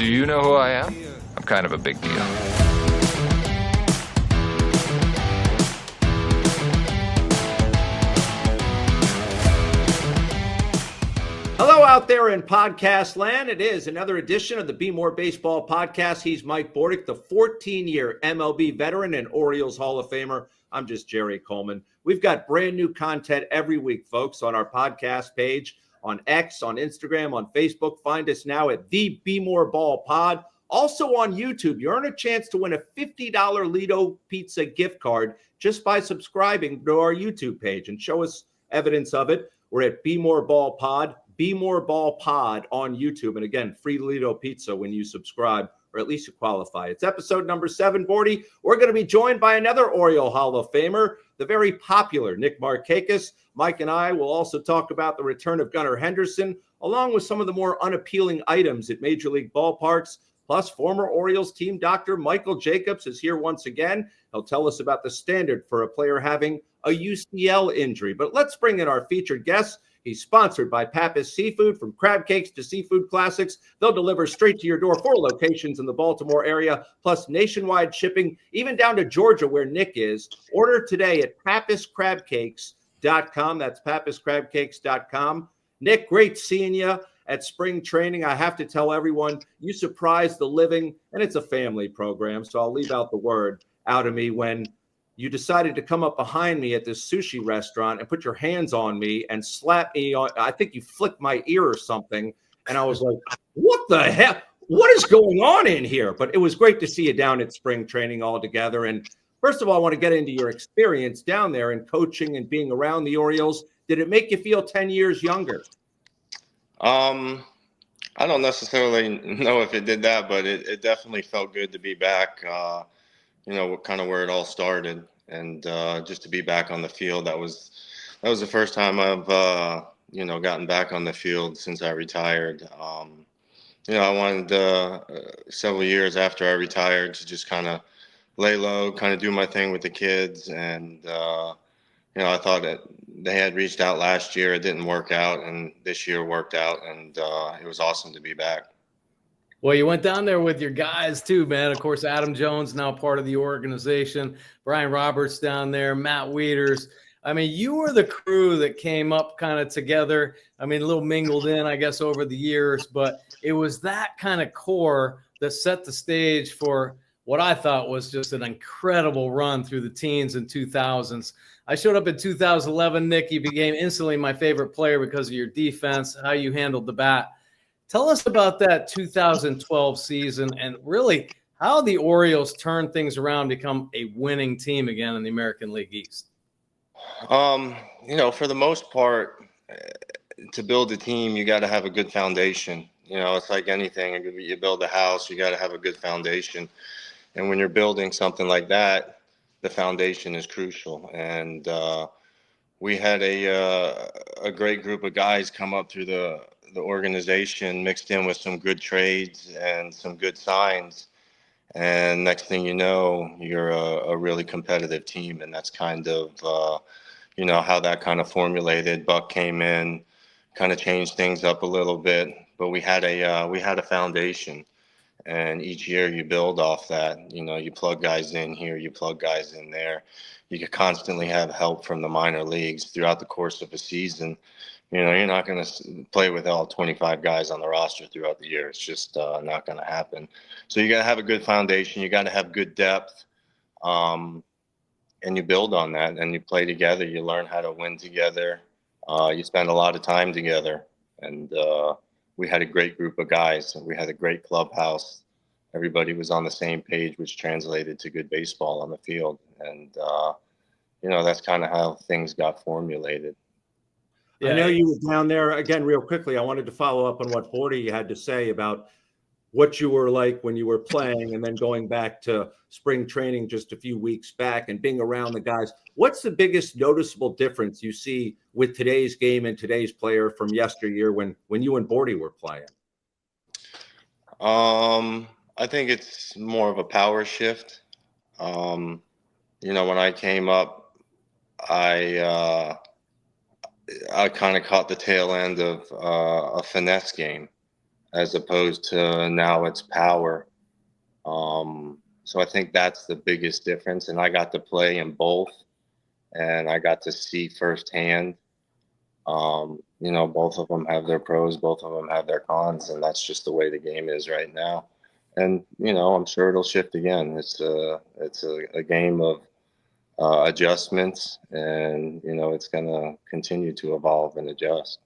Do you know who I am? I'm kind of a big deal. Hello out there in podcast land. It is another edition of the Bmore Baseball Podcast. He's Mike Bordick, the 14-year MLB veteran and Orioles Hall of Famer. I'm just Jerry Coleman. We've got brand new content every week, folks, on our podcast page, on X, on Instagram, on Facebook. Find us now at the Bmore Ball Pod. Also on YouTube, you earn a chance to win a $50 Lido Pizza gift card just by subscribing to our YouTube page, and show us evidence of it. We're at Bmore Ball Pod. Bmore Ball Pod on YouTube. And again, free Lido Pizza when you subscribe, or at least you qualify. It's episode number 7, Bordy. We're going to be joined by another Oriole Hall of Famer, the very popular Nick Markakis. Mike and I will also talk about the return of Gunnar Henderson, along with some of the more unappealing items at Major League ballparks. Plus, former Orioles team doctor Michael Jacobs is here once again. He'll tell us about the standard for a player having a UCL injury. But let's bring in our featured guest. He's sponsored by Pappas Seafood. From crab cakes to seafood classics, they'll deliver straight to your door. 4 locations in the Baltimore area, plus nationwide shipping, even down to Georgia, where Nick is. Order today at pappascrabcakes.com. That's pappascrabcakes.com. Nick, great seeing you at spring training. I have to tell everyone, you surprised the living, and it's a family program, so I'll leave out the word out of me when you decided to come up behind me at this sushi restaurant and put your hands on me and slap me on. I think you flicked my ear or something. And I was like, what the hell? What is going on in here? But it was great to see you down at spring training all together. And first of all, I want to get into your experience down there and coaching and being around the Orioles. Did it make you feel 10 years younger? I don't necessarily know if it did that, but it definitely felt good to be back. Kind of where it all started, and just to be back on the field. That was the first time I've gotten back on the field since I retired. I wanted several years after I retired to just kind of lay low, kind of do my thing with the kids, and I thought that they had reached out last year. It didn't work out, and this year worked out, and it was awesome to be back. Well, you went down there with your guys too, man. Of course, Adam Jones, now part of the organization. Brian Roberts down there, Matt Wieters. I mean, you were the crew that came up kind of together. I mean, a little mingled in, I guess, over the years. But it was that kind of core that set the stage for what I thought was just an incredible run through the teens and 2000s. I showed up in 2011, Nick. You became instantly my favorite player because of your defense, how you handled the bat. Tell us about that 2012 season and really how the Orioles turned things around, become a winning team again in the American League East. For the most part, to build a team, you got to have a good foundation. It's like anything. You build a house, you got to have a good foundation. And when you're building something like that, the foundation is crucial. And we had a great group of guys come up through the organization, mixed in with some good trades and some good signs. And next thing you know, you're a really competitive team. And that's kind of, how that kind of formulated. Buck came in, kind of changed things up a little bit, but we had a foundation. And each year you build off that. You plug guys in here, you plug guys in there. You could constantly have help from the minor leagues throughout the course of a season. You're not going to play with all 25 guys on the roster throughout the year. It's just not going to happen. So you got to have a good foundation. You got to have good depth, and you build on that. And you play together. You learn how to win together. You spend a lot of time together. And we had a great group of guys. We had a great clubhouse. Everybody was on the same page, which translated to good baseball on the field. And that's kind of how things got formulated. Yeah. I know you were down there again real quickly. I wanted to follow up on what Bordy had to say about what you were like when you were playing and then going back to spring training just a few weeks back and being around the guys. What's the biggest noticeable difference you see with today's game and today's player from yesteryear when you and Bordy were playing? I think it's more of a power shift. When I came up, I kind of caught the tail end of a finesse game. as opposed to now it's power. So I think that's the biggest difference. And I got to play in both, and I got to see firsthand. Both of them have their pros, both of them have their cons, and that's just the way the game is right now. And I'm sure it'll shift again. It's a game of adjustments, and it's going to continue to evolve and adjust.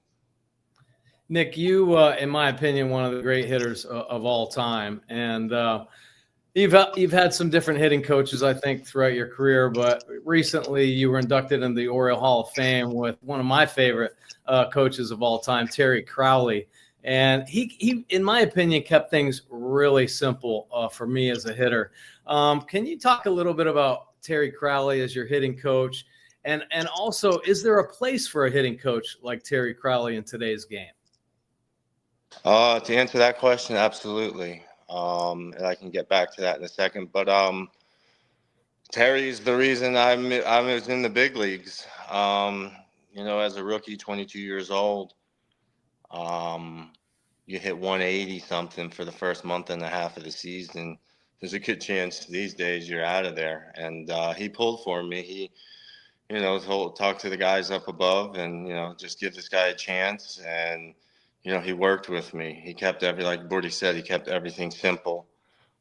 Nick, you, in my opinion, one of the great hitters of all time, and you've had some different hitting coaches, I think, throughout your career. But recently, you were inducted in the Oriole Hall of Fame with one of my favorite coaches of all time, Terry Crowley, and he, in my opinion, kept things really simple for me as a hitter. Can you talk a little bit about Terry Crowley as your hitting coach, and also, is there a place for a hitting coach like Terry Crowley in today's game? To answer that question, absolutely. And I can get back to that in a second. But Terry's the reason I was in the big leagues. As a rookie, 22 years old, you hit 180 something for the first month and a half of the season. There's a good chance these days you're out of there. And he pulled for me. He, talked to the guys up above and, just give this guy a chance. And he worked with me. He kept like Bordick said, he kept everything simple.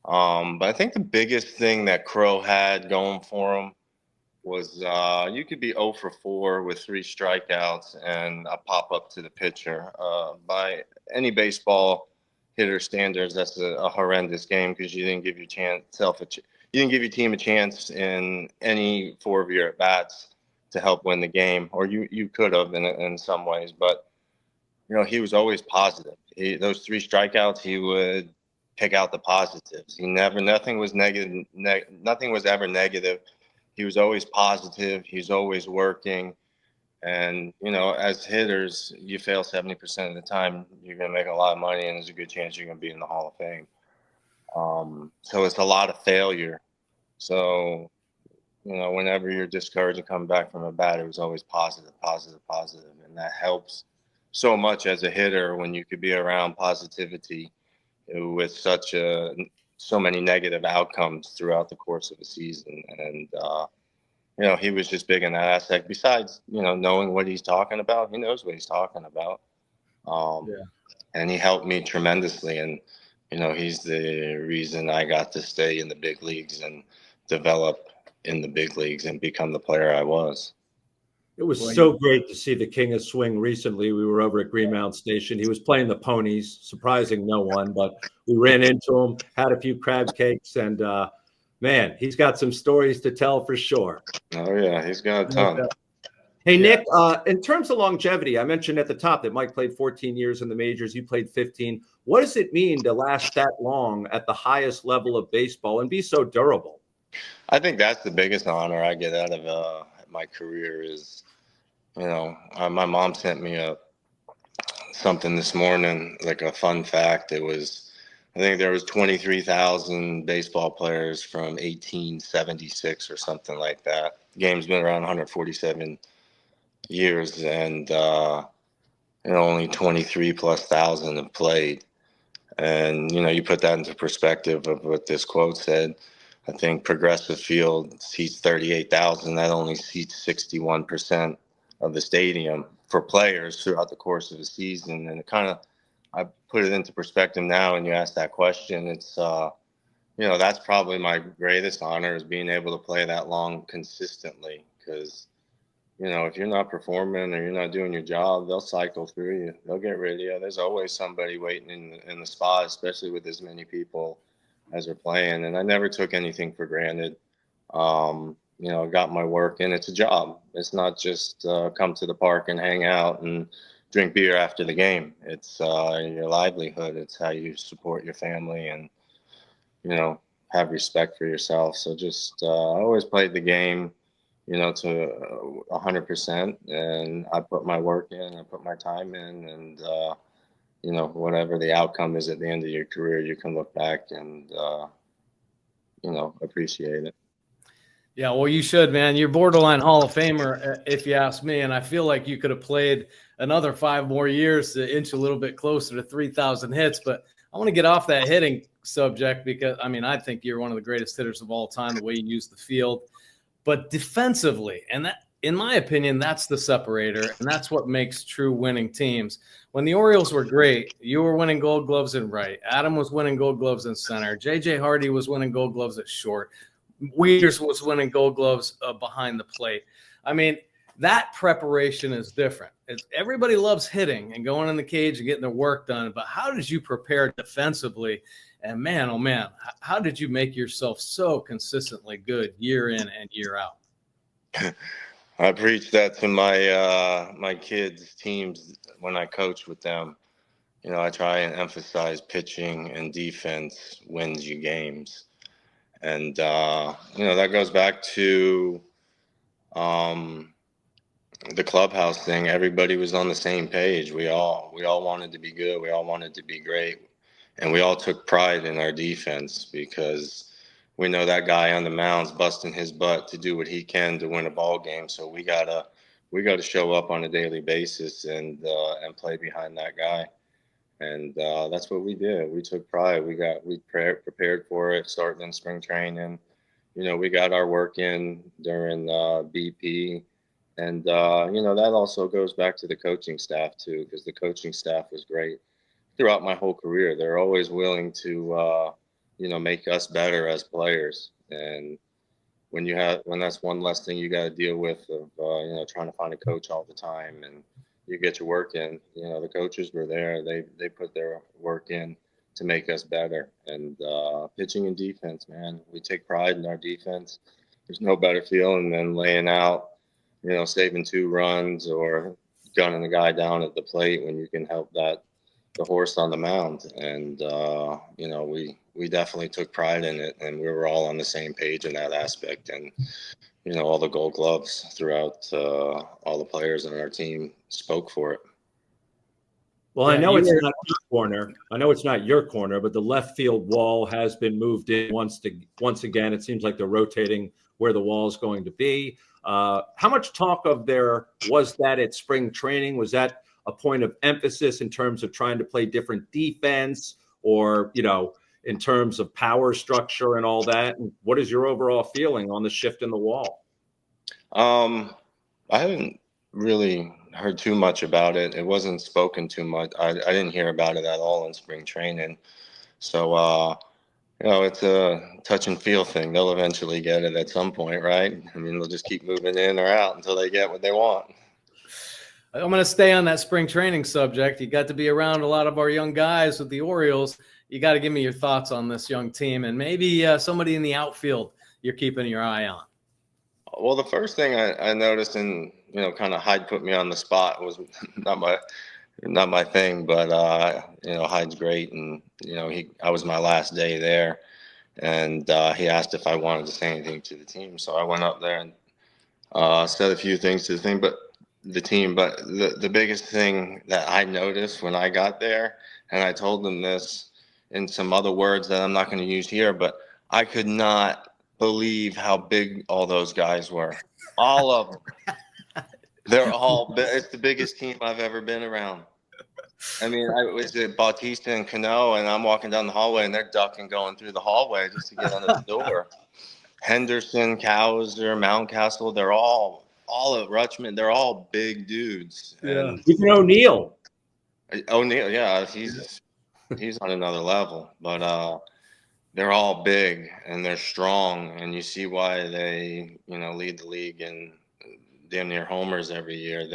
But I think the biggest thing that Crow had going for him was you could be 0 for 4 with 3 strikeouts and a pop up to the pitcher. By any baseball hitter standards, that's a horrendous game because you didn't give your you didn't give your team a chance in any 4 of your at bats to help win the game, or you could have in some ways, but. He was always positive. Those 3 strikeouts, he would pick out the positives. Nothing was negative. Nothing was ever negative. He was always positive. He's always working. And, as hitters, you fail 70% of the time, you're going to make a lot of money, and there's a good chance you're going to be in the Hall of Fame. So it's a lot of failure. So, whenever you're discouraged and coming back from a bat, it was always positive. And that helps so much as a hitter when you could be around positivity with so many negative outcomes throughout the course of a season. And he was just big in that aspect. Besides knowing what he's talking about, he knows what he's talking about. And he helped me tremendously, and he's the reason I got to stay in the big leagues and develop in the big leagues and become the player I was. It was so great to see the King of Swing recently. We were over at Greenmount Station. He was playing the ponies, surprising no one, but we ran into him, had a few crab cakes, and man, he's got some stories to tell for sure. Oh, yeah, he's got a ton. Hey, Nick, in terms of longevity, I mentioned at the top that Mike played 14 years in the majors. You played 15. What does it mean to last that long at the highest level of baseball and be so durable? I think that's the biggest honor I get out of my career is, my mom sent me something this morning, like a fun fact. I think there was 23,000 baseball players from 1876 or something like that. The game's been around 147 years, and only 23,000+ have played. And, you put that into perspective of what this quote said. I think Progressive Field seats 38,000. That only seats 61% of the stadium for players throughout the course of the season. And I put it into perspective now, and you ask that question, it's, that's probably my greatest honor is being able to play that long consistently. Because, if you're not performing or you're not doing your job, they'll cycle through you. They'll get rid of you. There's always somebody waiting in the spot, especially with as many people as are playing. And I never took anything for granted. Got my work in. It's a job. It's not just come to the park and hang out and drink beer after the game. It's your livelihood. It's how you support your family and, have respect for yourself. So just I always played the game, to 100%. And I put my work in, I put my time in, and, whatever the outcome is at the end of your career, you can look back and, appreciate it. Yeah, well, you should, man. You're borderline Hall of Famer, if you ask me. And I feel like you could have played another 5 more years to inch a little bit closer to 3,000 hits. But I want to get off that hitting subject because, I mean, I think you're one of the greatest hitters of all time, the way you use the field. But defensively, and that, in my opinion, that's the separator, and that's what makes true winning teams. When the Orioles were great, you were winning Gold Gloves in right. Adam was winning Gold Gloves in center. J.J. Hardy was winning Gold Gloves at short. Weeders was winning Gold Gloves behind the plate. I mean, that preparation is different. Everybody loves hitting and going in the cage and getting their work done, but how did you prepare defensively? And man, oh man, how did you make yourself so consistently good year in and year out? I preach that to my kids' teams when I coach with them. You know, I try and emphasize pitching and defense wins you games. And, you know, that goes back to the clubhouse thing. Everybody was on the same page. We all wanted to be good. We all wanted to be great. And we all took pride in our defense because we know that guy on the mound's busting his butt to do what he can to win a ball game. So we gotta show up on a daily basis and play behind that guy. And that's what we did. We took pride. We prepared for it, starting in spring training. You know, we got our work in during BP. And, you know, that also goes back to the coaching staff, too, because the coaching staff was great throughout my whole career. They're always willing to, you know, make us better as players. And when that's one less thing you got to deal with of, you know, trying to find a coach all the time and you get your work in, you know, the coaches were there. They put their work in to make us better. And pitching and defense, man, we take pride in our defense. There's no better feeling than laying out, you know, saving 2 runs or gunning the guy down at the plate when you can help the horse on the mound. And, you know, we definitely took pride in it, and we were all on the same page in that aspect. And, you know, all the Gold Gloves throughout all the players on our team spoke for it. Well, I know it's not your corner. I know it's not your corner, but the left field wall has been moved in once again. It seems like they're rotating where the wall is going to be. How much talk was that at spring training? Was that a point of emphasis in terms of trying to play different defense or, you know, in terms of power structure and all that? And what is your overall feeling on the shift in the wall? I haven't really heard too much about it. It wasn't spoken too much. I didn't hear about it at all in spring training. So, you know, it's a touch and feel thing. They'll eventually get it at some point, right? I mean, they'll just keep moving in or out until they get what they want. I'm going to stay on that spring training subject. You got to be around a lot of our young guys with the Orioles. You got to give me your thoughts on this young team and maybe somebody in the outfield you're keeping your eye on. Well, the first thing I noticed, and, you know, kind of Hyde put me on the spot, was not my thing, but you know, Hyde's great, and, you know, I was my last day there, and he asked if I wanted to say anything to the team, so I went up there and said a few things to the team. But the biggest thing that I noticed when I got there, and I told them this in some other words that I'm not going to use here, but I could not believe how big all those guys were. All of them. They're all big. It's the biggest team I've ever been around. I mean, I was at Bautista and Cano, and I'm walking down the hallway, and they're ducking going through the hallway just to get under the door. Henderson, Cowser, Mountcastle, they're all at Rutschman. They're all big dudes. Yeah. Even O'Neill, yeah, he's on another level. But they're all big and they're strong, and you see why they, you know, lead the league in damn near homers every year.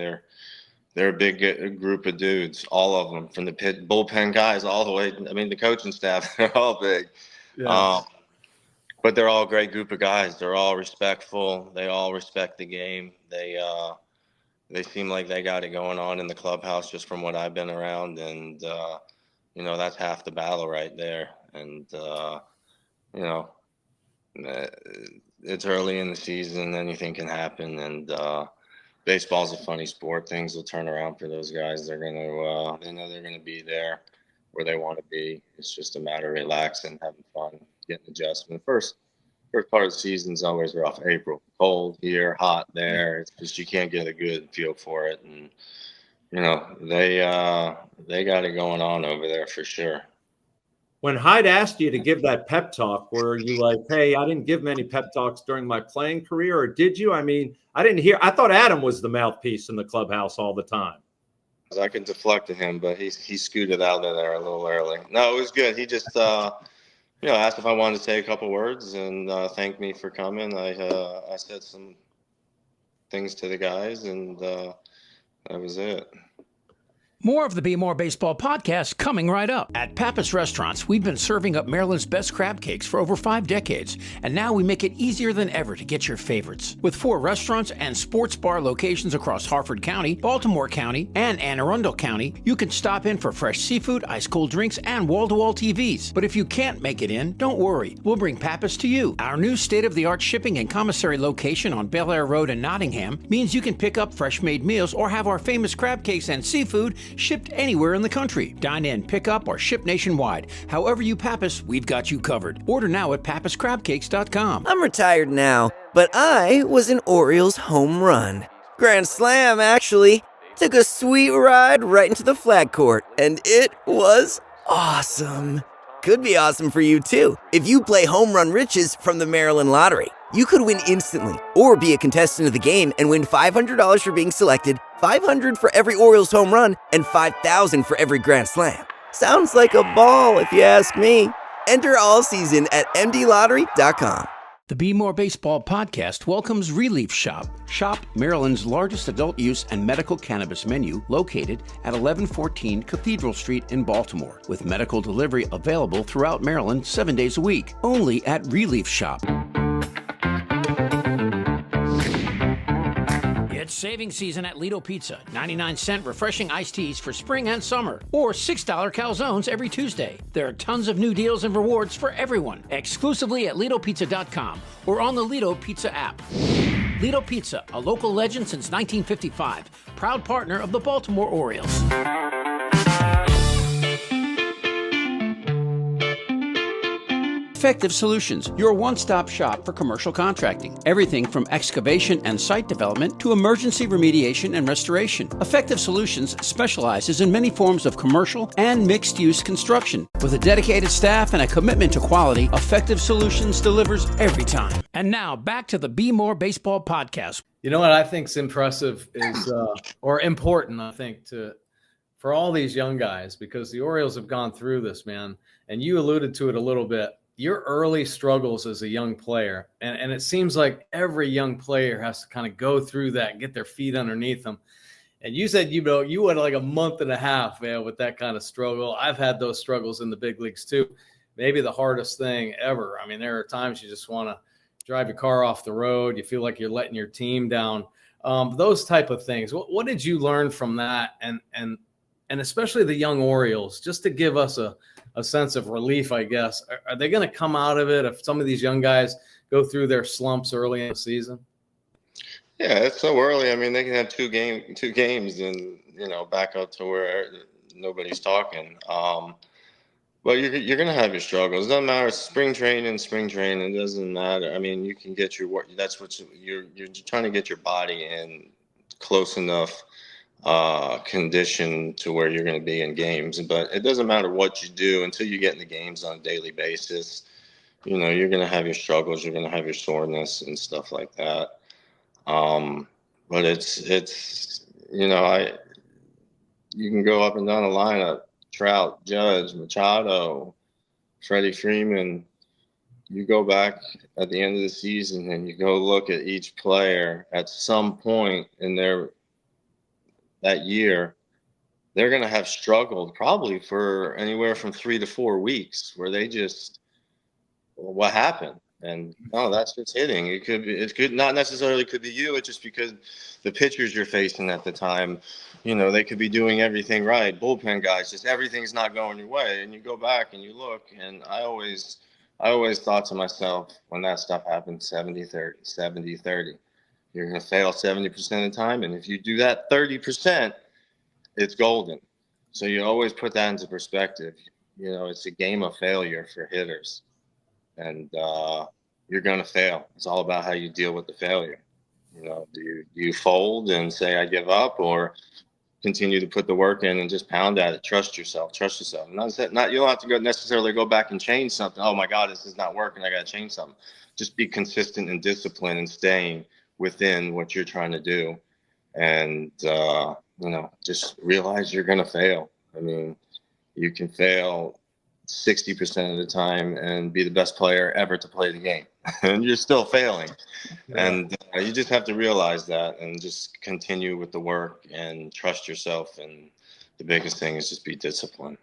They're a big group of dudes, all of them, from the bullpen guys all the way. I mean, the coaching staff, they're all big. Yeah. But they're all a great group of guys. They're all respectful. They all respect the game. They seem like they got it going on in the clubhouse just from what I've been around. And, you know, that's half the battle right there. And, you know, it's early in the season. Anything can happen. And baseball's a funny sport. Things will turn around for those guys. They know they're going to be there where they want to be. It's just a matter of relaxing, having fun, getting adjustment. first part of the season's always rough. April, cold here, hot there. It's just you can't get a good feel for it, and they got it going on over there for sure. When Hyde asked you to give that pep talk, were you like, hey, I didn't give many pep talks during my playing career, or did you? I mean, I thought Adam was the mouthpiece in the clubhouse all the time. I could deflect to him, but he scooted out of there a little early. No, it was good. He just asked if I wanted to say a couple words and thanked me for coming. I said some things to the guys, and that was it. More of the Bmore Baseball podcast coming right up. At Pappas Restaurants, we've been serving up Maryland's best crab cakes for over 5 decades, and now we make it easier than ever to get your favorites. With 4 restaurants and sports bar locations across Harford County, Baltimore County, and Anne Arundel County, you can stop in for fresh seafood, ice-cold drinks, and wall-to-wall TVs. But if you can't make it in, don't worry. We'll bring Pappas to you. Our new state-of-the-art shipping and commissary location on Bel Air Road in Nottingham means you can pick up fresh-made meals or have our famous crab cakes and seafood shipped anywhere in the country. Dine in, pick up, or ship nationwide. However you Pappas, we've got you covered. Order now at pappascrabcakes.com. I'm retired now, but I was an Orioles home run. Grand slam, actually. Took a sweet ride right into the flag court, and it was awesome. Could be awesome for you, too, if you play Home Run Riches from the Maryland Lottery. You could win instantly, or be a contestant of the game and win $500 for being selected, $500 for every Orioles home run, and $5,000 for every grand slam. Sounds like a ball, if you ask me. Enter all season at mdlottery.com. The Be More Baseball podcast welcomes Relief Shop. Shop Maryland's largest adult use and medical cannabis menu, located at 1114 Cathedral Street in Baltimore, with medical delivery available throughout Maryland 7 days a week. Only at Relief Shop. It's savings season at Lido Pizza. 99-cent refreshing iced teas for spring and summer, or $6 calzones every Tuesday. There are tons of new deals and rewards for everyone, exclusively at LidoPizza.com or on the Lido Pizza app. Lido Pizza, a local legend since 1955, proud partner of the Baltimore Orioles. Effective Solutions, your one-stop shop for commercial contracting. Everything from excavation and site development to emergency remediation and restoration. Effective Solutions specializes in many forms of commercial and mixed-use construction. With a dedicated staff and a commitment to quality, Effective Solutions delivers every time. And now, back to the Be More Baseball podcast. You know what I think is impressive is, or important, I think, for all these young guys, because the Orioles have gone through this, man, and you alluded to it a little bit. Your early struggles as a young player, and it seems like every young player has to kind of go through that and get their feet underneath them. And you said, you had like a month and a half, man, with that kind of struggle. I've had those struggles in the big leagues too. Maybe the hardest thing ever. I mean, there are times you just want to drive your car off the road. You feel like you're letting your team down. Those type of things. What did you learn from that? And especially the young Orioles, just to give us a sense of relief, I guess. Are they going to come out of it if some of these young guys go through their slumps early in the season? Yeah, it's so early. I mean, they can have two games and, back up to where nobody's talking. But you're going to have your struggles. It doesn't matter. Spring training. It doesn't matter. I mean, you can get your work. That's what you're trying to get your body in close enough condition to where you're going to be in games. But it doesn't matter what you do until you get in the games on a daily basis. You're going to have your struggles. You're going to have your soreness and stuff like that. But it's you can go up and down the lineup: Trout, Judge, Machado, Freddie Freeman. You go back at the end of the season and you go look at each player at some point in that year, they're going to have struggled probably for anywhere from 3 to 4 weeks where they just, what happened? And that's just hitting. It could not necessarily could be you. It's just because the pitchers you're facing at the time, they could be doing everything right. Bullpen guys, just everything's not going your way. And you go back and you look, and I always thought to myself when that stuff happens, 70-30. You're going to fail 70% of the time. And if you do that 30%, it's golden. So you always put that into perspective. It's a game of failure for hitters. And, you're going to fail. It's all about how you deal with the failure. You know, do you fold and say, I give up, or continue to put the work in and just pound at it? Trust yourself. You don't have to necessarily go back and change something. Oh my God, this is not working. I got to change something. Just be consistent and disciplined and staying within what you're trying to do. And, just realize you're going to fail. I mean, you can fail 60% of the time and be the best player ever to play the game, and you're still failing. Yeah. And you just have to realize that and just continue with the work and trust yourself. And the biggest thing is just be disciplined.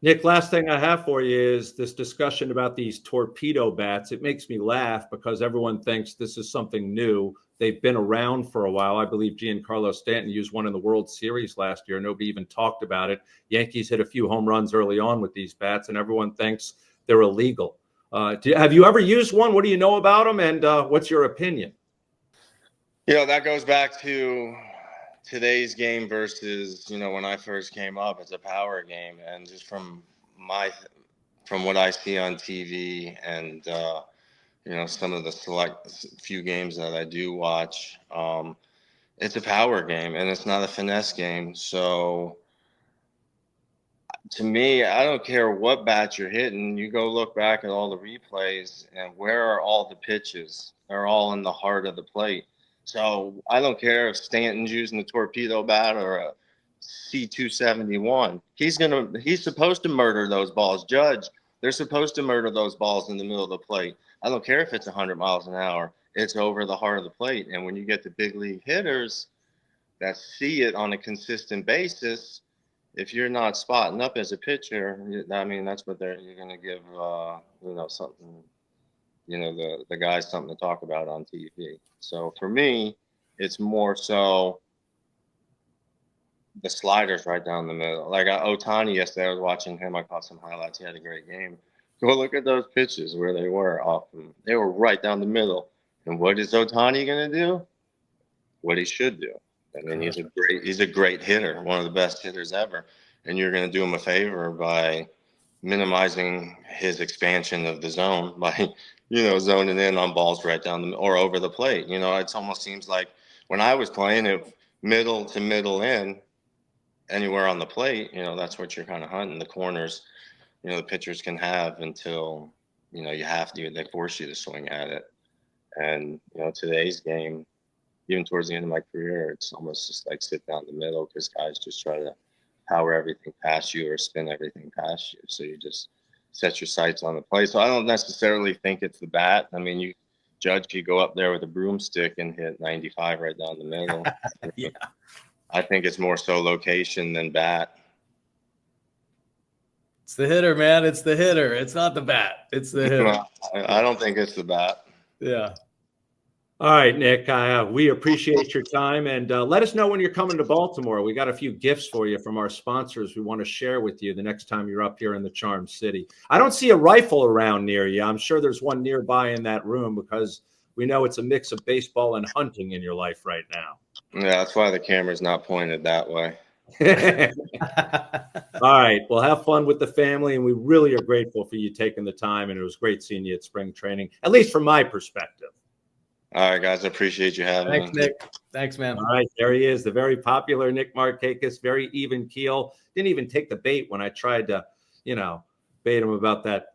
Nick, last thing I have for you is this discussion about these torpedo bats. It makes me laugh because everyone thinks this is something new. They've been around for a while. I believe Giancarlo Stanton used one in the World Series last year. Nobody even talked about it. Yankees hit a few home runs early on with these bats, and everyone thinks they're illegal. Have you ever used one? What do you know about them, and what's your opinion? That goes back to today's game versus, when I first came up. It's a power game, and just from what I see on TV and some of the select few games that I do watch, it's a power game and it's not a finesse game. So to me, I don't care what bat you're hitting. You go look back at all the replays, and where are all the pitches? They're all in the heart of the plate. So I don't care if Stanton's using a torpedo bat or a C271. He's supposed to murder those balls. Judge, they're supposed to murder those balls in the middle of the plate. I don't care if it's 100 miles an hour. It's over the heart of the plate. And when you get the big league hitters that see it on a consistent basis, if you're not spotting up as a pitcher, I mean, that's what you're going to give, something, the guys something to talk about on TV. So for me, it's more so the sliders right down the middle. Like Ohtani yesterday, I was watching him. I caught some highlights. He had a great game. Go look at those pitches where they were off. They were right down the middle. And what is Ohtani going to do? What he should do. I mean, he's a great hitter, one of the best hitters ever. And you're going to do him a favor by minimizing his expansion of the zone by, zoning in on balls right down or over the plate. It almost seems like when I was playing it, middle to middle in, anywhere on the plate, that's what you're kind of hunting. The corners, the pitchers can have until, they force you to swing at it. And, today's game, even towards the end of my career, it's almost just like sit down the middle because guys just try to power everything past you or spin everything past you. So you just set your sights on the play. So I don't necessarily think it's the bat. I mean, Judge could go up there with a broomstick and hit 95 right down the middle. Yeah. I think it's more so location than bat. It's the hitter, man. It's the hitter. It's not the bat. It's the hitter. No, I don't think it's the bat. Yeah. All right, Nick, we appreciate your time, and let us know when you're coming to Baltimore. We got a few gifts for you from our sponsors we want to share with you the next time you're up here in the Charm City. I don't see a rifle around near you. I'm sure there's one nearby in that room because we know it's a mix of baseball and hunting in your life right now. Yeah, that's why the camera's not pointed that way. All right. Well, have fun with the family, and we really are grateful for you taking the time, and it was great seeing you at spring training, at least from my perspective. All right, guys. I appreciate you having me. Thanks, Nick. Thanks, man. All right. There he is, the very popular Nick Markakis, very even keel. Didn't even take the bait when I tried to, bait him about that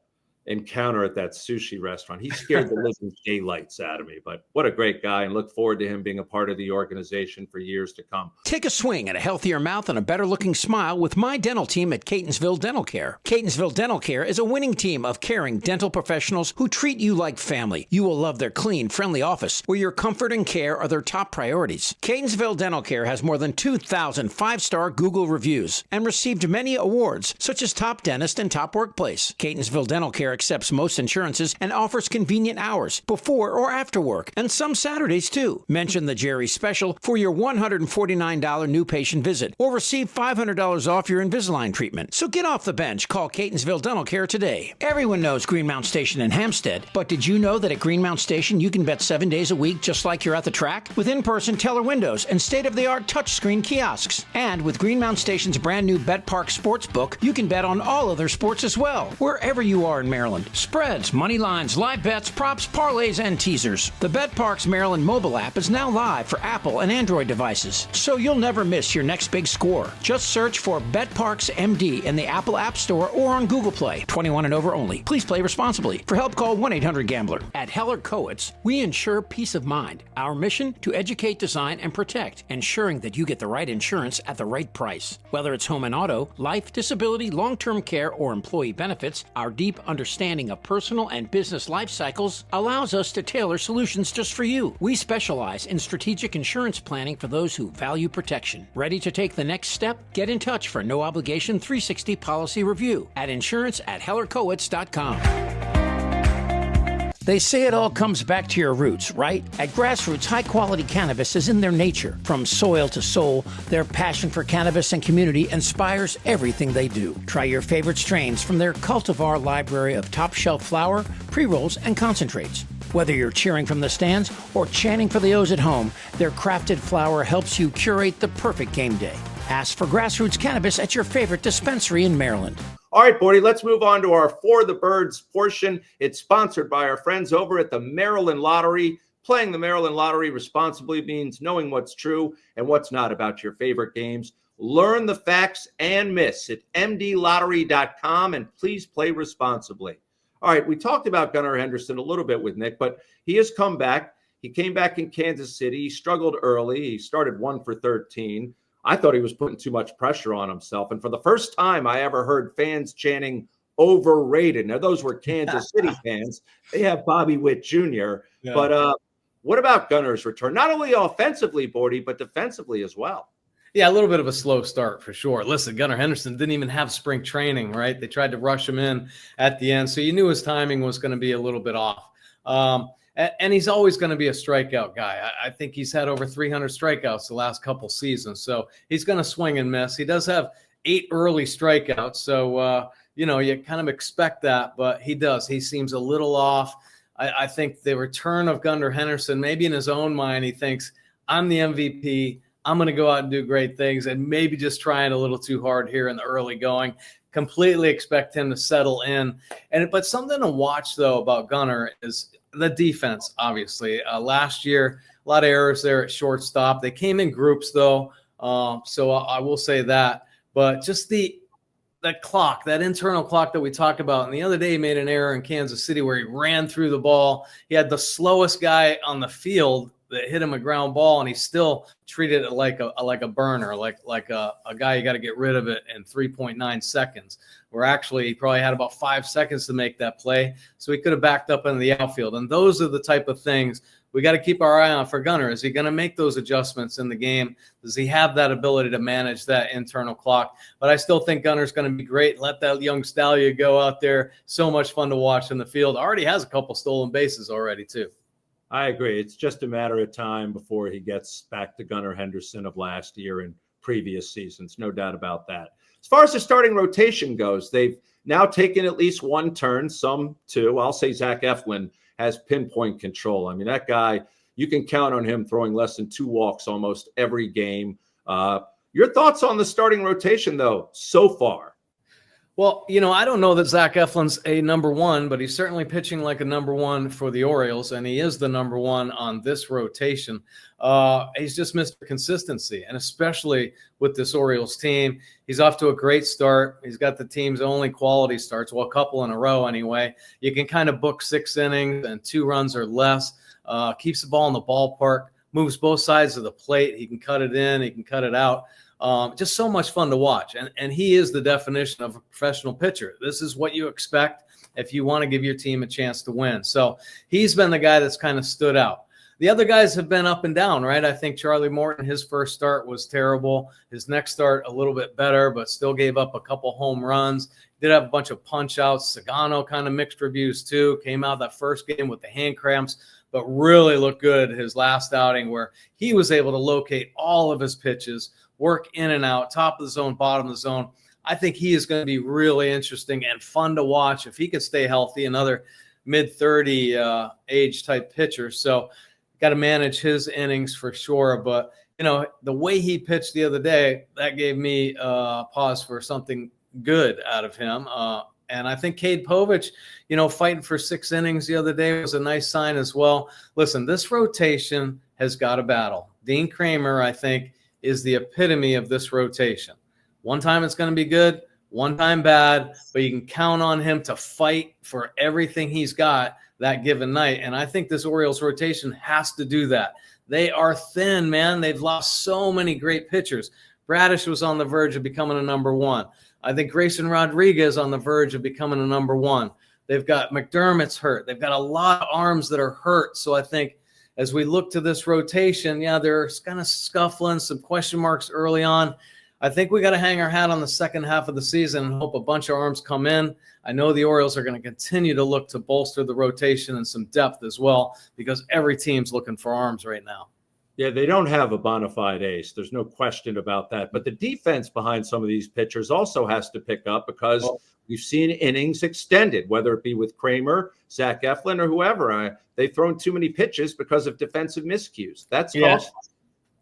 encounter at that sushi restaurant. He scared the living daylights out of me, but what a great guy, and look forward to him being a part of the organization for years to come. Take a swing at a healthier mouth and a better looking smile with my dental team at Catonsville Dental Care. Catonsville Dental Care is a winning team of caring dental professionals who treat you like family. You will love their clean, friendly office where your comfort and care are their top priorities. Catonsville Dental Care has more than 2,000 5-star Google reviews and received many awards such as Top Dentist and Top Workplace. Catonsville Dental Care accepts most insurances and offers convenient hours before or after work, and some Saturdays too. Mention the Jerry Special for your $149 new patient visit, or receive $500 off your Invisalign treatment. So get off the bench. Call Catonsville Dental Care today. Everyone knows Greenmount Station in Hampstead, but did you know that at Greenmount Station you can bet 7 days a week just like you're at the track? With in-person teller windows and state-of-the-art touchscreen kiosks. And with Greenmount Station's brand new Bet Park Sportsbook, you can bet on all other sports as well. Wherever you are in Maryland, Maryland. Spreads, money lines, live bets, props, parlays, and teasers. The BetParks Maryland mobile app is now live for Apple and Android devices, so you'll never miss your next big score. Just search for BetParks MD in the Apple App Store or on Google Play. 21 and over only. Please play responsibly. For help, call 1-800-GAMBLER. At Heller Coates, we ensure peace of mind. Our mission, to educate, design, and protect, ensuring that you get the right insurance at the right price. Whether it's home and auto, life, disability, long-term care, or employee benefits, our deep understanding of personal and business life cycles allows us to tailor solutions just for you. We specialize in strategic insurance planning for those who value protection. Ready to take the next step? Get in touch for no obligation 360 policy review at insurance@hellercoates.com. They say it all comes back to your roots, right? At Grassroots, high-quality cannabis is in their nature. From soil to soul, their passion for cannabis and community inspires everything they do. Try your favorite strains from their cultivar library of top-shelf flower, pre-rolls, and concentrates. Whether you're cheering from the stands or chanting for the O's at home, their crafted flower helps you curate the perfect game day. Ask for Grassroots Cannabis at your favorite dispensary in Maryland. All right, Bordy, let's move on to our For the Birds portion. It's sponsored by our friends over at the Maryland Lottery. Playing the Maryland Lottery responsibly means knowing what's true and what's not about your favorite games. Learn the facts and myths at mdlottery.com, and please play responsibly. All right, we talked about Gunnar Henderson a little bit with Nick, but he has come back. He came back in Kansas City. He struggled early. He started 1 for 13. I thought he was putting too much pressure on himself. And for the first time I ever heard fans chanting overrated. Now, those were Kansas City fans. They have Bobby Witt Jr. Yeah. But what about Gunnar's return? Not only offensively, Bordy, but defensively as well. Yeah, a little bit of a slow start for sure. Listen, Gunnar Henderson didn't even have spring training, right? They tried to rush him in at the end. So you knew his timing was going to be a little bit off. And he's always going to be a strikeout guy. I think he's had over 300 strikeouts the last couple seasons. So he's going to swing and miss. He does have 8 early strikeouts. So, you kind of expect that, but he does. He seems a little off. I think the return of Gunnar Henderson, maybe in his own mind, he thinks, I'm the MVP. I'm going to go out and do great things, and maybe just trying a little too hard here in the early going. Completely expect him to settle in. But something to watch, though, about Gunnar is the defense, obviously. Last year, a lot of errors there at shortstop. They came in groups, though, so I will say that. But just that clock, that internal clock that we talked about. And the other day he made an error in Kansas City where he ran through the ball. He had the slowest guy on the field that hit him a ground ball, and he still treated it like a burner, like a guy you got to get rid of it in 3.9 seconds, where actually he probably had about 5 seconds to make that play. So he could have backed up in the outfield. And those are the type of things we got to keep our eye on for Gunnar. Is he going to make those adjustments in the game? Does he have that ability to manage that internal clock? But I still think Gunnar's going to be great. Let that young stallion go out there. So much fun to watch in the field. Already has a couple stolen bases already, too. I agree. It's just a matter of time before he gets back to Gunnar Henderson of last year and previous seasons. No doubt about that. As far as the starting rotation goes, they've now taken at least one turn, some two. I'll say Zach Eflin has pinpoint control. I mean, that guy, you can count on him throwing less than 2 walks almost every game. Your thoughts on the starting rotation, though, so far? Well, I don't know that Zach Eflin's a number one, but he's certainly pitching like a number one for the Orioles, and he is the number one on this rotation. He's just missed consistency, and especially with this Orioles team. He's off to a great start. He's got the team's only quality starts, well, a couple in a row anyway. You can kind of book 6 innings and 2 runs or less, keeps the ball in the ballpark, moves both sides of the plate. He can cut it in, he can cut it out. Just so much fun to watch. And he is the definition of a professional pitcher. This is what you expect if you want to give your team a chance to win. So he's been the guy that's kind of stood out. The other guys have been up and down, right? I think Charlie Morton, his first start was terrible. His next start, a little bit better, but still gave up a couple home runs. Did have a bunch of punch outs. Sagano kind of mixed reviews too. Came out that first game with the hand cramps, but really looked good his last outing where he was able to locate all of his pitches, work in and out, top of the zone, bottom of the zone. I think he is going to be really interesting and fun to watch if he can stay healthy, another mid-30 age type pitcher. So got to manage his innings for sure. But, the way he pitched the other day, that gave me pause for something good out of him. And I think Cade Povich, fighting for 6 innings the other day was a nice sign as well. Listen, this rotation has got a battle. Dean Kramer, I think, is the epitome of this rotation. One time it's going to be good, one time bad, but you can count on him to fight for everything he's got that given night. And I think this Orioles rotation has to do that. They are thin, man. They've lost so many great pitchers. Bradish was on the verge of becoming a number 1. I think Grayson Rodriguez on the verge of becoming a number 1. They've got McDermott's hurt. They've got a lot of arms that are hurt. So I think as we look to this rotation, they're kind of scuffling, some question marks early on. I think we got to hang our hat on the second half of the season and hope a bunch of arms come in. I know the Orioles are going to continue to look to bolster the rotation and some depth as well, because every team's looking for arms right now. Yeah, they don't have a bona fide ace. There's no question about that. But the defense behind some of these pitchers also has to pick up, because we've seen innings extended, whether it be with Kramer, Zach Eflin, or whoever. They've thrown too many pitches because of defensive miscues. That's costly.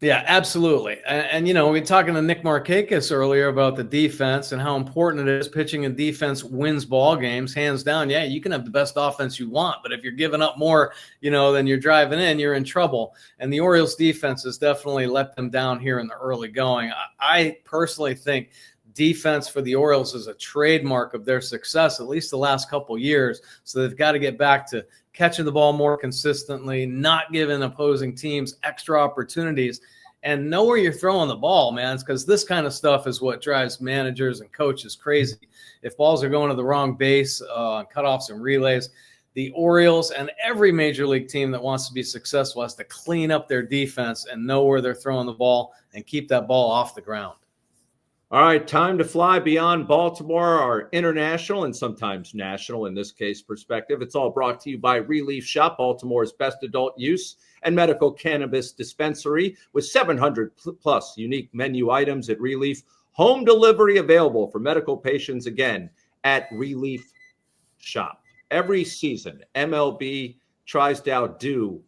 Yeah, absolutely. And we were talking to Nick Markakis earlier about the defense and how important it is. Pitching and defense wins ball games, hands down. Yeah, you can have the best offense you want, but if you're giving up more, than you're driving in, you're in trouble. And the Orioles defense has definitely let them down here in the early going. I personally think defense for the Orioles is a trademark of their success, at least the last couple years. So they've got to get back to catching the ball more consistently, not giving opposing teams extra opportunities, and know where you're throwing the ball, man. It's because this kind of stuff is what drives managers and coaches crazy. If balls are going to the wrong base, cutoffs and relays, the Orioles and every major league team that wants to be successful has to clean up their defense and know where they're throwing the ball and keep that ball off the ground. All right, time to fly beyond Baltimore, our international and sometimes national, in this case, perspective. It's all brought to you by Relief Shop, Baltimore's best adult use and medical cannabis dispensary, with 700 plus unique menu items at Relief. Home delivery available for medical patients, again, at Relief Shop. Every season, MLB tries to outdo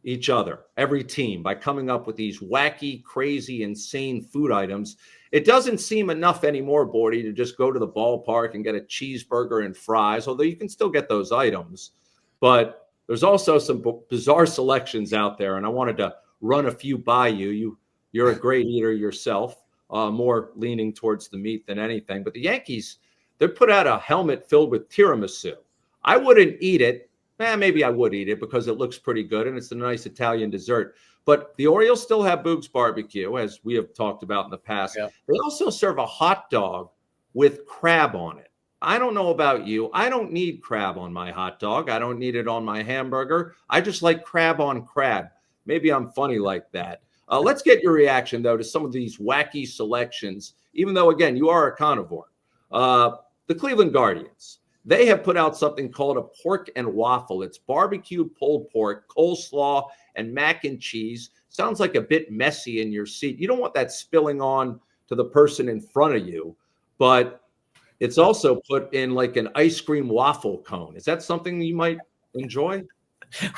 each other, every team, by coming up with these wacky, crazy, insane food items. It doesn't seem enough anymore, Bordy, to just go to the ballpark and get a cheeseburger and fries, although you can still get those items. But there's also some bizarre selections out there, and I wanted to run a few by you. You're a great eater yourself, more leaning towards the meat than anything. But the Yankees, they put out a helmet filled with tiramisu. I wouldn't eat it. Maybe I would eat it because it looks pretty good and it's a nice Italian dessert. But the Orioles still have Boog's Barbecue, as we have talked about in the past. Yeah. They also serve a hot dog with crab on it. I don't know about you. I don't need crab on my hot dog. I don't need it on my hamburger. I just like crab on crab. Maybe I'm funny like that. Let's get your reaction, though, to some of these wacky selections, even though, again, you are a carnivore. The Cleveland Guardians. They have put out something called a pork and waffle. It's barbecued pulled pork, coleslaw, and mac and cheese. Sounds like a bit messy in your seat. You don't want that spilling on to the person in front of you, but it's also put in like an ice cream waffle cone. Is that something you might enjoy?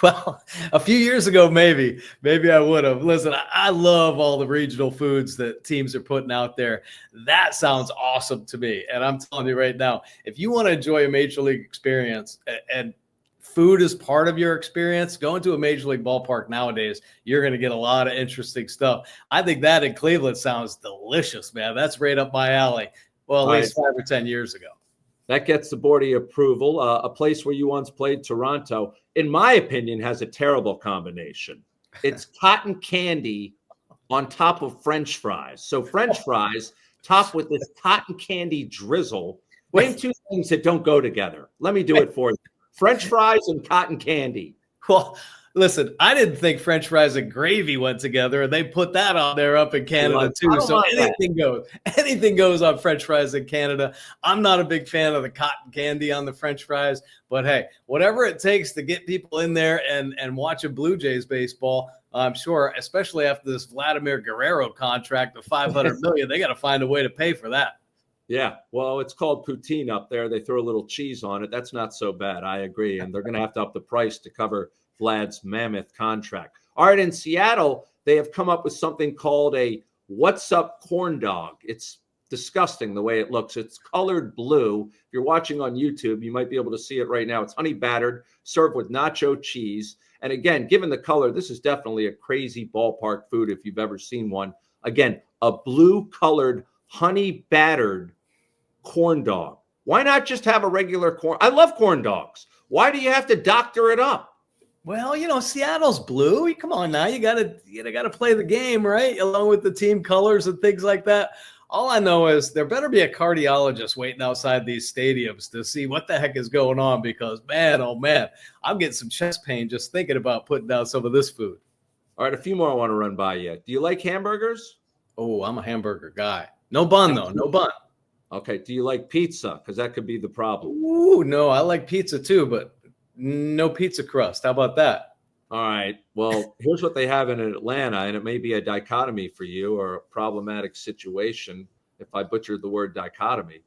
Well, a few years ago, maybe I would have. Listen, I love all the regional foods that teams are putting out there. That sounds awesome to me. And I'm telling you right now, if you want to enjoy a major league experience and food is part of your experience, going to a major league ballpark nowadays, you're going to get a lot of interesting stuff. I think that in Cleveland sounds delicious, man. That's right up my alley. Well, at least 5 or 10 years ago. That gets the Bordy approval. A place where you once played, Toronto, in my opinion, has a terrible combination. It's cotton candy on top of French fries. So French fries topped with this cotton candy drizzle. Name two things that don't go together. Let me do it for you. French fries and cotton candy. Well, listen, I didn't think French fries and gravy went together, and they put that on there up in Canada too. So anything goes. Anything goes on French fries in Canada. I'm not a big fan of the cotton candy on the French fries, but hey, whatever it takes to get people in there and watch a Blue Jays baseball, I'm sure, especially after this Vladimir Guerrero contract of $500 million, they got to find a way to pay for that. Yeah, well, it's called poutine up there. They throw a little cheese on it. That's not so bad. I agree. And they're going to have to up the price to cover Vlad's mammoth contract. All right, in Seattle, they have come up with something called a What's Up corn dog. It's disgusting the way it looks. It's colored blue. If you're watching on YouTube, you might be able to see it right now. It's honey battered, served with nacho cheese. And again, given the color, this is definitely a crazy ballpark food if you've ever seen one. Again, a blue colored honey battered corn dog. Why not just have a regular corn? I love corn dogs. Why do you have to doctor it up? Well, Seattle's blue. Come on now, you gotta play the game, right? Along with the team colors and things like that. All I know is there better be a cardiologist waiting outside these stadiums to see what the heck is going on, because man, oh man, I'm getting some chest pain just thinking about putting down some of this food. All right, a few more I want to run by you. Do you like hamburgers? Oh, I'm a hamburger guy. No bun though, no bun. Okay. Do you like pizza? Because that could be the problem. Ooh, no, I like pizza too, but no pizza crust. How about that? All right. Well, here's what they have in Atlanta, and it may be a dichotomy for you or a problematic situation if I butchered the word dichotomy.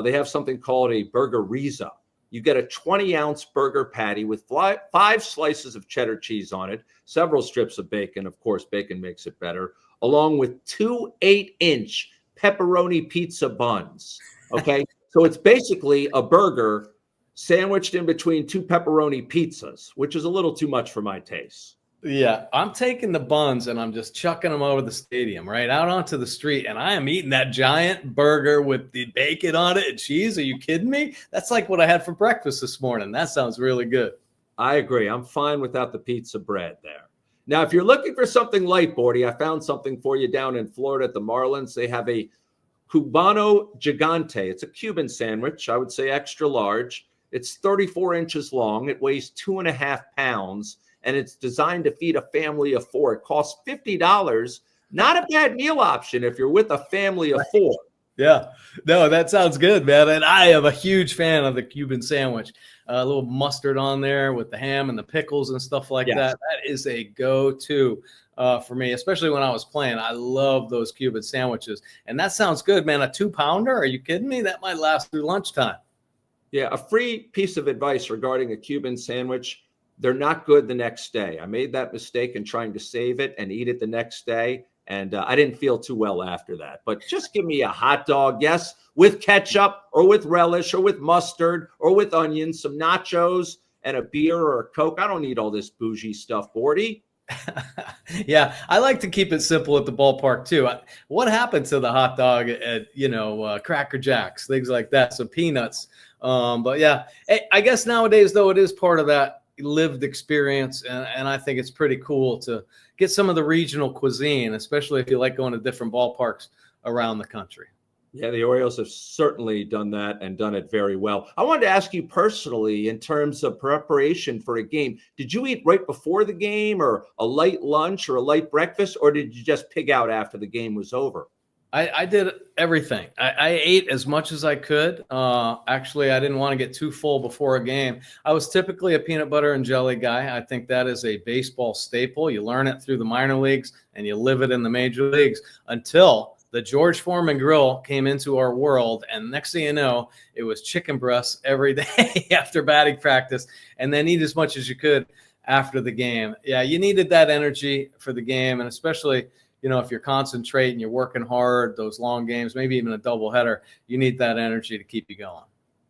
They have something called a burgeriza. You get a 20-ounce burger patty with 5 slices of cheddar cheese on it, several strips of bacon. Of course, bacon makes it better, along with 2 8-inch pepperoni pizza buns. Okay. So it's basically a burger sandwiched in between 2 pepperoni pizzas, which is a little too much for my taste. Yeah, I'm taking the buns and I'm just chucking them over the stadium, right out onto the street, and I am eating that giant burger with the bacon on it and cheese. Are you kidding me? That's like what I had for breakfast this morning. That sounds really good. I agree. I'm fine without the pizza bread there. Now, if you're looking for something light, Bordy, I found something for you down in Florida at the Marlins. They have a Cubano Gigante. It's a Cuban sandwich. I would say extra large. It's 34 inches long. It weighs 2.5 pounds, and it's designed to feed a family of 4. It costs $50. Not a bad meal option if you're with a family of 4. Yeah, no, that sounds good, man. And I am a huge fan of the Cuban sandwich. A little mustard on there with the ham and the pickles and stuff like that. That is a go-to for me, especially when I was playing. I love those Cuban sandwiches. And that sounds good, man. A 2-pounder? Are you kidding me? That might last through lunchtime. Yeah, a free piece of advice regarding a Cuban sandwich. They're not good the next day. I made that mistake in trying to save it and eat it the next day. And I didn't feel too well after that. But just give me a hot dog, yes, with ketchup or with relish or with mustard or with onions, some nachos and a beer or a Coke. I don't need all this bougie stuff, Bordy. Yeah, I like to keep it simple at the ballpark too. What happened to the hot dog at, Cracker Jacks, things like that, some peanuts. But yeah, I guess nowadays, though, it is part of that lived experience. And I think it's pretty cool to get some of the regional cuisine, especially if you like going to different ballparks around the country. Yeah, the Orioles have certainly done that and done it very well. I wanted to ask you personally, in terms of preparation for a game, did you eat right before the game or a light lunch or a light breakfast, or did you just pig out after the game was over? I did everything. I ate as much as I could. Actually, I didn't want to get too full before a game. I was typically a peanut butter and jelly guy. I think that is a baseball staple. You learn it through the minor leagues and you live it in the major leagues until the George Foreman grill came into our world. And next thing you know, it was chicken breasts every day after batting practice, and then eat as much as you could after the game. Yeah, you needed that energy for the game, and especially – if you're concentrating, you're working hard, those long games, maybe even a doubleheader, you need that energy to keep you going.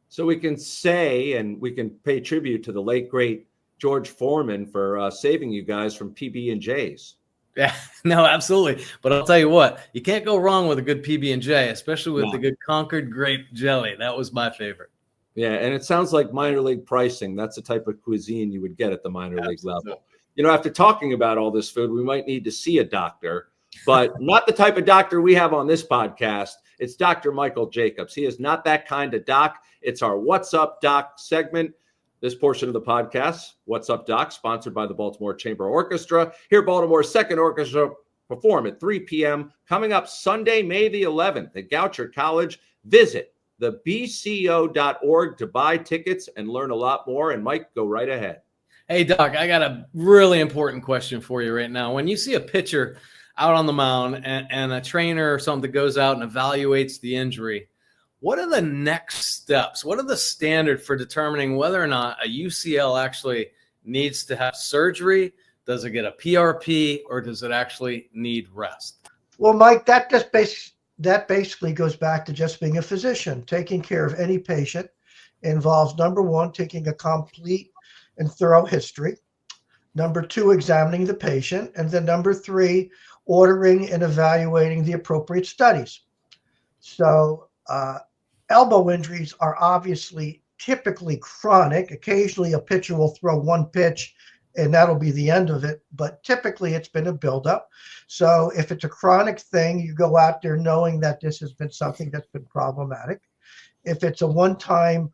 So we can say, and we can pay tribute to the late, great George Foreman for saving you guys from PB&Js. Yeah, no, absolutely. But I'll tell you what, you can't go wrong with a good PB&J, especially with the good Concord grape jelly. That was my favorite. Yeah, and it sounds like minor league pricing. That's the type of cuisine you would get at the minor league level. After talking about all this food, we might need to see a doctor. But not the type of doctor we have on this podcast. It's Dr. Michael Jacobs. He is not that kind of doc. It's our What's Up, Doc segment. This portion of the podcast, What's Up, Doc, sponsored by the Baltimore Chamber Orchestra. Hear Baltimore's second orchestra perform at 3 p.m. coming up Sunday, May the 11th at Goucher College. Visit thebco.org to buy tickets and learn a lot more. And Mike, go right ahead. Hey, Doc, I got a really important question for you right now. When you see a pitcher out on the mound and a trainer or something goes out and evaluates the injury, what are the next steps? What are the standard for determining whether or not a UCL actually needs to have surgery? Does it get a PRP, or does it actually need rest? Well, Mike, that just that basically goes back to just being a physician. Taking care of any patient involves, number one, taking a complete and thorough history. Number two, examining the patient. And then number three, ordering and evaluating the appropriate studies. So elbow injuries are obviously typically chronic. Occasionally a pitcher will throw one pitch and that'll be the end of it. But typically it's been a buildup. So if it's a chronic thing, you go out there knowing that this has been something that's been problematic. If it's a one-time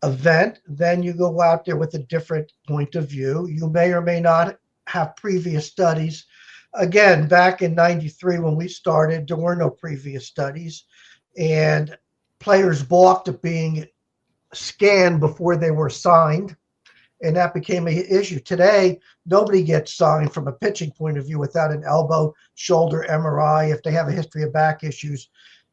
event, then you go out there with a different point of view. You may or may not have previous studies. Again, back in 93 when we started, there were no previous studies. And players balked at being scanned before they were signed. And that became an issue. Today, nobody gets signed from a pitching point of view without an elbow, shoulder MRI. If they have a history of back issues,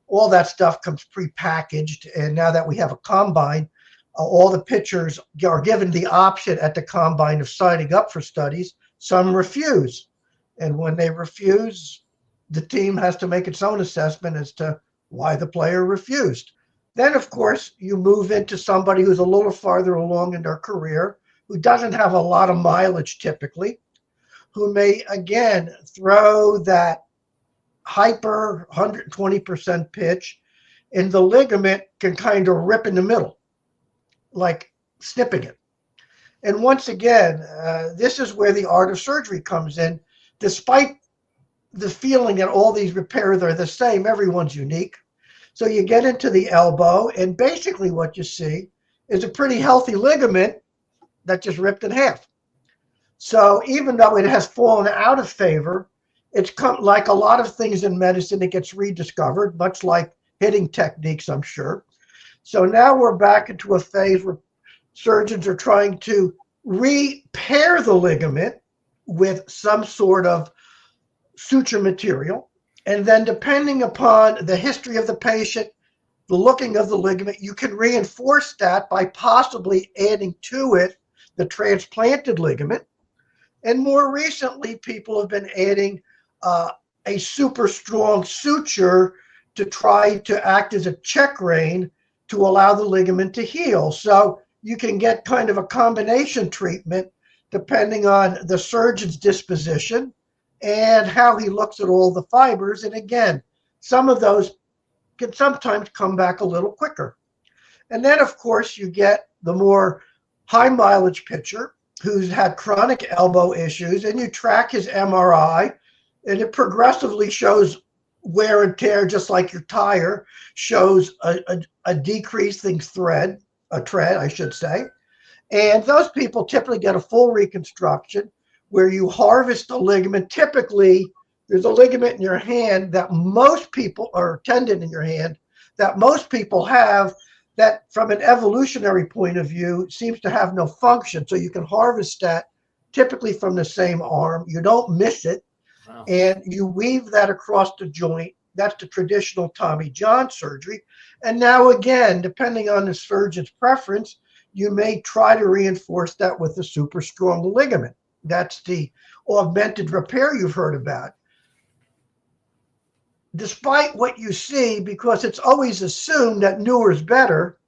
all that stuff comes prepackaged. And now that we have a combine, all the pitchers are given the option at the combine of signing up for studies. Some refuse. And when they refuse, the team has to make its own assessment as to why the player refused. Then, of course, you move into somebody who's a little farther along in their career, who doesn't have a lot of mileage typically, who may, again, throw that hyper 120% pitch, and the ligament can kind of rip in the middle, like snipping it. And once again, this is where the art of surgery comes in. Despite the feeling that all these repairs are the same, everyone's unique. So you get into the elbow, and basically what you see is a pretty healthy ligament that just ripped in half. So even though it has fallen out of favor, it's come, like a lot of things in medicine, it gets rediscovered, much like hitting techniques, I'm sure. So now we're back into a phase where surgeons are trying to repair the ligament with some sort of suture material. And then depending upon the history of the patient, the looking of the ligament, you can reinforce that by possibly adding to it the transplanted ligament. And more recently, people have been adding a super strong suture to try to act as a check rein to allow the ligament to heal. So you can get kind of a combination treatment depending on the surgeon's disposition and how he looks at all the fibers. And again, some of those can sometimes come back a little quicker. And then, of course, you get the more high mileage pitcher who's had chronic elbow issues, and you track his MRI, and it progressively shows wear and tear, just like your tire shows a decreasing tread, I should say. And those people typically get a full reconstruction where you harvest the ligament. Typically, there's a ligament in your hand that most people, or tendon in your hand, that most people have, that from an evolutionary point of view seems to have no function. So you can harvest that typically from the same arm. You don't miss it. Wow. And you weave that across the joint. That's the traditional Tommy John surgery. And now again, depending on the surgeon's preference, you may try to reinforce that with a super strong ligament. That's the augmented repair you've heard about. Despite what you see, because it's always assumed that newer is better,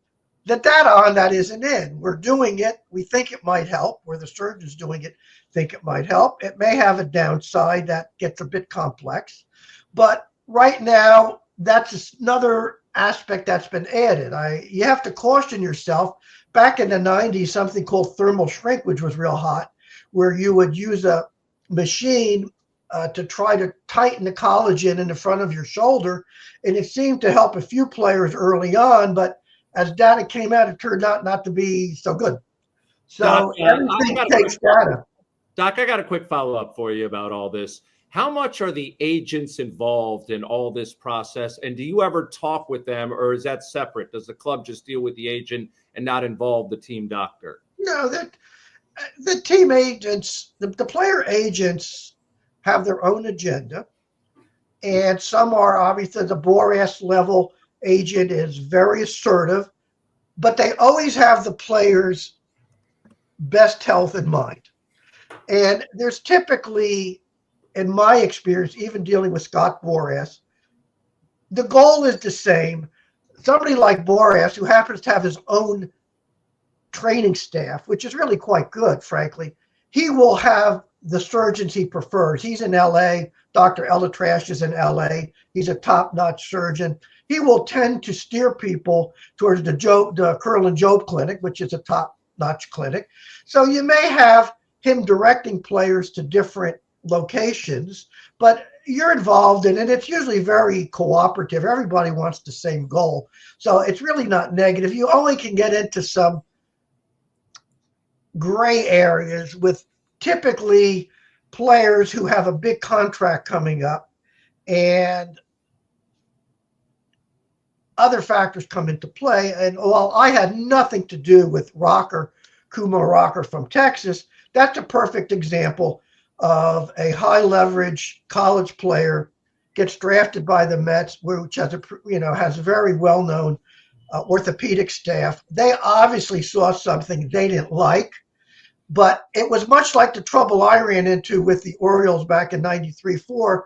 the data on that isn't in. We're doing it. We think it might help. Where the surgeon's doing it, think it might help. It may have a downside that gets a bit complex. But right now, that's another aspect that's been added. You have to caution yourself. Back in the 90s, something called thermal shrinkage was real hot, where you would use a machine to try to tighten the collagen in the front of your shoulder. And it seemed to help a few players early on, but as data came out, it turned out not to be so good. So everything takes data. Doc, I got a quick follow-up for you about all this. How much are the agents involved in all this process? And do you ever talk with them, or is that separate? Does the club just deal with the agent and not involve the team doctor? No, the team agents, the player agents have their own agenda. And some are obviously the Boras level agent is very assertive, but they always have the player's best health in mind. And there's typically, in my experience, even dealing with Scott Boras, the goal is the same. Somebody like Boras, who happens to have his own training staff, which is really quite good, frankly, he will have the surgeons he prefers. He's in L.A. Dr. Elatrash is in L.A. He's a top-notch surgeon. He will tend to steer people towards the Curl and Job Clinic, which is a top-notch clinic. So you may have him directing players to different locations, but you're involved in it. It's usually very cooperative. Everybody wants the same goal. So it's really not negative. You only can get into some gray areas with typically players who have a big contract coming up and other factors come into play. And while I had nothing to do with Kumar Rocker from Texas, that's a perfect example of a high leverage college player gets drafted by the Mets, which has a very well known orthopedic staff. They obviously saw something they didn't like, but it was much like the trouble I ran into with the Orioles back in 93-4.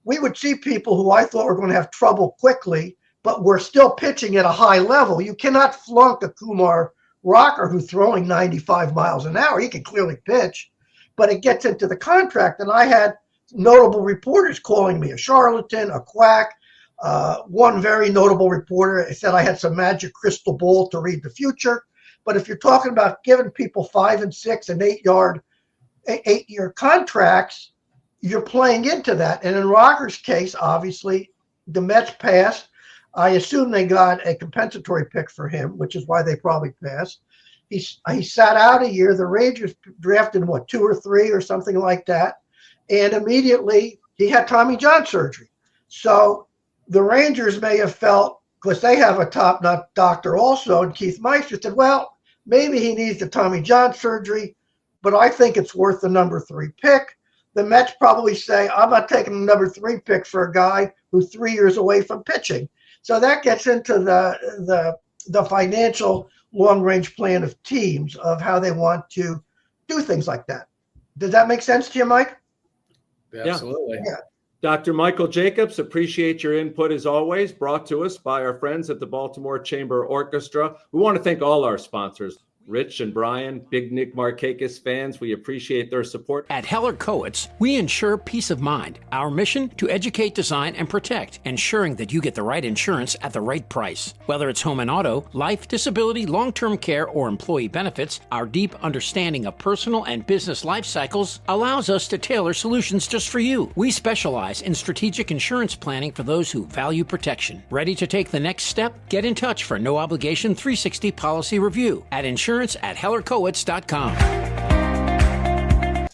We would see people who I thought were going to have trouble quickly, but were still pitching at a high level. You cannot flunk a Kumar Rocker who's throwing 95 miles an hour. He can clearly pitch, but it gets into the contract. And I had notable reporters calling me a charlatan, a quack. One very notable reporter said I had some magic crystal ball to read the future. But if you're talking about giving people 5 and 6 and 8-year contracts, you're playing into that. And in Rocker's case, obviously, the Mets passed. I assume they got a compensatory pick for him, which is why they probably passed. He sat out a year. The Rangers drafted him, 2 or 3 or something like that. And immediately he had Tommy John surgery. So the Rangers may have felt, because they have a top-notch doctor also, and Keith Meister said, well, maybe he needs the Tommy John surgery, but I think it's worth the number 3 pick. The Mets probably say, I'm not taking the number 3 pick for a guy who's 3 years away from pitching. So that gets into the financial long-range plan of teams of how they want to do things like that. Does that make sense to you, Mike? Absolutely. Yeah. Dr. Michael Jacobs, appreciate your input as always, brought to us by our friends at the Baltimore Chamber Orchestra. We want to thank all our sponsors, Rich and Brian, big Nick Markakis fans. We appreciate their support. At Heller Coates, we ensure peace of mind. Our mission, to educate, design, and protect, ensuring that you get the right insurance at the right price. Whether it's home and auto, life, disability, long-term care, or employee benefits, our deep understanding of personal and business life cycles allows us to tailor solutions just for you. We specialize in strategic insurance planning for those who value protection. Ready to take the next step? Get in touch for a no-obligation 360 policy review at insurance@hellercoates.com.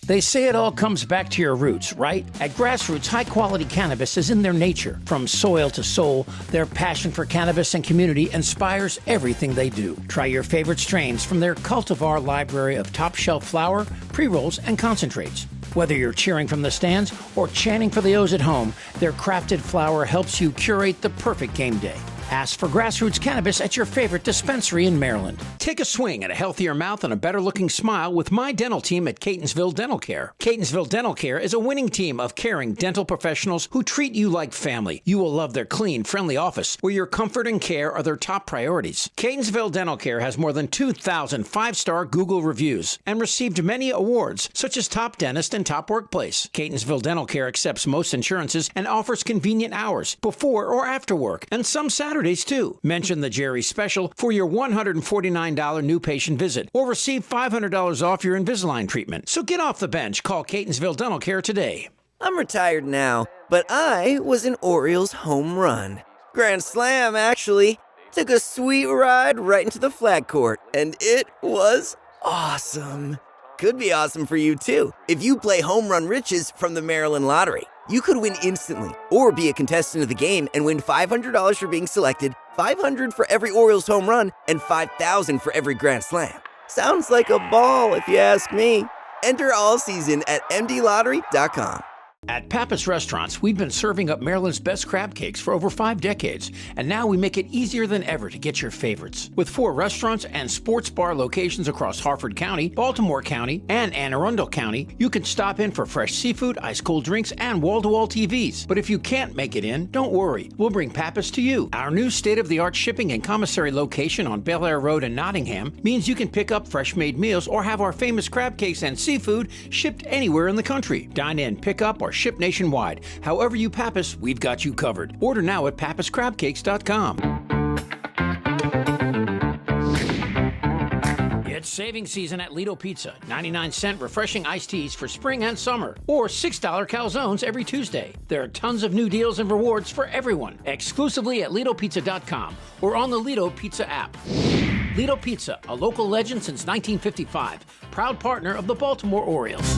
They say it all comes back to your roots, right? At Grassroots, high-quality cannabis is in their nature. From soil to soul, their passion for cannabis and community inspires everything they do. Try your favorite strains from their cultivar library of top-shelf flower, pre-rolls, and concentrates. Whether you're cheering from the stands or chanting for the O's at home, their crafted flower helps you curate the perfect game day. Ask for Grassroots Cannabis at your favorite dispensary in Maryland. Take a swing at a healthier mouth and a better-looking smile with my dental team at Catonsville Dental Care. Catonsville Dental Care is a winning team of caring dental professionals who treat you like family. You will love their clean, friendly office, where your comfort and care are their top priorities. Catonsville Dental Care has more than 2,000 5-star Google reviews and received many awards, such as Top Dentist and Top Workplace. Catonsville Dental Care accepts most insurances and offers convenient hours, before or after work, and some Saturdays too. Mention the Jerry Special for your $149 new patient visit, or receive $500 off your Invisalign treatment. So get off the bench. Call Catonsville Dental Care today. I'm retired now, but I was an Orioles home run. Grand slam, actually. Took a sweet ride right into the flag court, and it was awesome. Could be awesome for you, too, if you play Home Run Riches from the Maryland Lottery. You could win instantly, or be a contestant of the game and win $500 for being selected, $500 for every Orioles home run, and $5,000 for every grand slam. Sounds like a ball if you ask me. Enter all season at mdlottery.com. At Pappas Restaurants, we've been serving up Maryland's best crab cakes for over 5 decades, and now we make it easier than ever to get your favorites. With 4 restaurants and sports bar locations across Harford County, Baltimore County, and Anne Arundel County, you can stop in for fresh seafood, ice-cold drinks, and wall-to-wall TVs. But if you can't make it in, don't worry. We'll bring Pappas to you. Our new state-of-the-art shipping and commissary location on Bel Air Road in Nottingham means you can pick up fresh-made meals or have our famous crab cakes and seafood shipped anywhere in the country. Dine in, pick up, or ship nationwide. However you Pappas, we've got you covered. Order now at pappascrabcakes.com. It's saving season at Lido Pizza. 99-cent refreshing iced teas for spring and summer. Or $6 calzones every Tuesday. There are tons of new deals and rewards for everyone. Exclusively at LidoPizza.com or on the Lido Pizza app. Lido Pizza, a local legend since 1955. Proud partner of the Baltimore Orioles.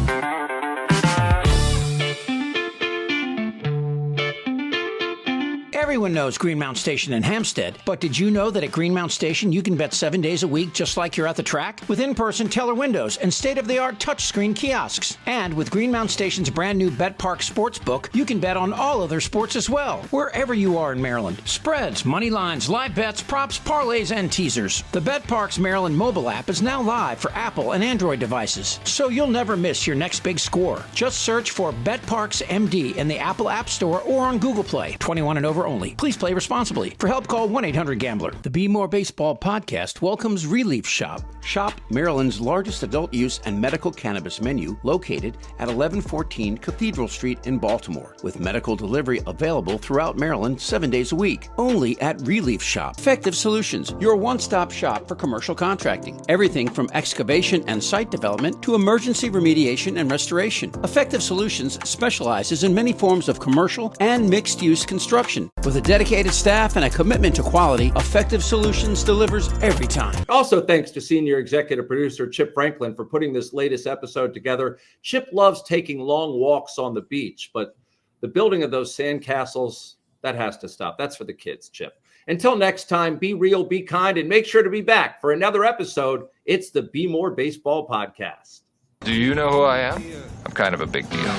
Everyone knows Greenmount Station in Hampstead, but did you know that at Greenmount Station you can bet 7 days a week just like you're at the track? With in-person teller windows and state-of-the-art touchscreen kiosks. And with Greenmount Station's brand new Bet Park Sportsbook, you can bet on all other sports as well, wherever you are in Maryland. Spreads, money lines, live bets, props, parlays, and teasers. The Bet Parks Maryland mobile app is now live for Apple and Android devices, so you'll never miss your next big score. Just search for Bet Parks MD in the Apple App Store or on Google Play. 21 and over only. Please play responsibly. For help, call 1-800-GAMBLER. The Bmore Baseball Podcast welcomes Relief Shop. Shop Maryland's largest adult use and medical cannabis menu located at 1114 Cathedral Street in Baltimore, with medical delivery available throughout Maryland 7 days a week. Only at Relief Shop. Effective Solutions, your one-stop shop for commercial contracting. Everything from excavation and site development to emergency remediation and restoration. Effective Solutions specializes in many forms of commercial and mixed-use construction. With a dedicated staff and a commitment to quality, Effective Solutions delivers every time. Also, thanks to senior executive producer Chip Franklin for putting this latest episode together. Chip loves taking long walks on the beach, but the building of those sandcastles, that has to stop. That's for the kids, Chip. Until next time, be real, be kind, and make sure to be back for another episode. It's the Bmore Baseball Podcast. Do you know who I am? I'm kind of a big deal.